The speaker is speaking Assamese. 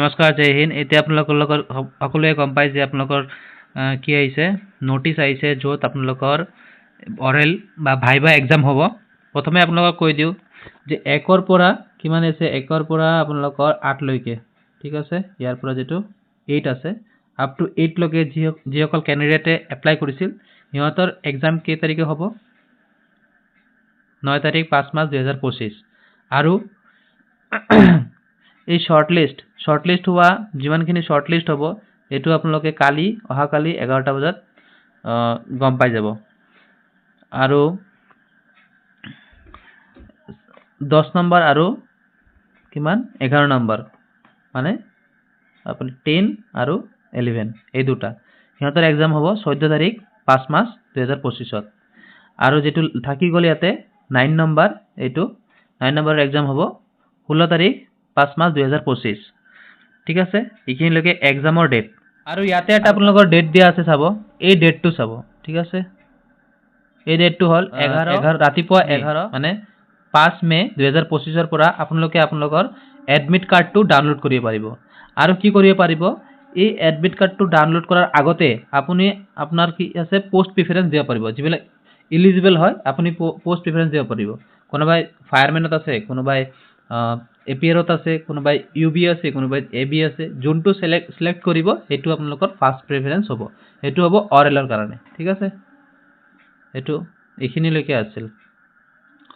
নমস্কাৰ, জয় হিন্দ। এতিয়া আপোনালোকৰ লগত সকলোৱে গম পায় যে আপোনালোকৰ কি আহিছে, ন'টিচ আহিছে য'ত আপোনালোকৰ অৰেল বা ভাইভা এক্সাম হ'ব। প্ৰথমে আপোনালোকক কৈ দিওঁ যে 1ৰ পৰা কিমান আছে, 1ৰ পৰা আপোনালোকৰ 8 লৈকে, ঠিক আছে। ইয়াৰ পৰা যিটো 8 আছে, আপ টু 8 লৈকে যিসকল কেণ্ডিডেটে এপ্লাই কৰিছিল সিহঁতৰ এক্সাম কেই তাৰিখে হ'ব? 9 তাৰিখ 5 মাৰ্চ 2025। আৰু এই শ্বৰ্টলিষ্ট হোৱা যিমানখিনি শ্বৰ্টলিষ্ট হ'ব এইটো আপোনালোকে অহাকালি 11টা বজাত গম পাই যাব। আৰু 10 নম্বৰ আৰু কিমান 11 নম্বৰ মানে আপুনি 10 আৰু 11 এই দুটা সিহঁতৰ এক্সাম হ'ব 14 তাৰিখ 5 মাৰ্চ 2025ত। আৰু যেটো থাকি গ'ল ইয়াতে 9 নম্বৰ, এইটো 9 নম্বৰৰ এক্সাম হ'ব 16 তাৰিখ 5 মাৰ্চ 2025, ঠিক আছে। এইখিনিলৈকে এক্সামৰ ডেট। আৰু ইয়াতে এটা আপোনালোকৰ ডেট দিয়া আছে, চাব এই ডেটটো চাব, ঠিক আছে। এই ডেটটো হ'ল 11 ৰাতিপুৱা 11 মানে 5 মে 2025ৰ পৰা আপোনালোকে আপোনালোকৰ এডমিট কাৰ্ডটো ডাউনলোড কৰিব পাৰিব। আৰু কি কৰিব পাৰিব, এই এডমিট কাৰ্ডটো ডাউনলোড কৰাৰ আগতে আপুনি আপোনাৰ কি আছে পোষ্ট প্ৰিফাৰেন্স দিব পাৰিব। যিবিলাক ইলিজিবল হয় আপুনি পোষ্ট প্ৰিফাৰেন্স দিব পাৰিব। কোনোবাই ফায়াৰমেনত আছে, কোনোবাই এপিয়াৰত আছে, কোনোবাই ইউবি আছে, কোনোবাই এবি আছে। যোনটো সিলেক্ট কৰিব সেইটো আপোনালোকৰ ফাৰ্ষ্ট প্ৰিফাৰেন্স হ'ব। সেইটো হ'ব অৰেলৰ কাৰণে, ঠিক আছে। এইখিনিলৈকে আছিল।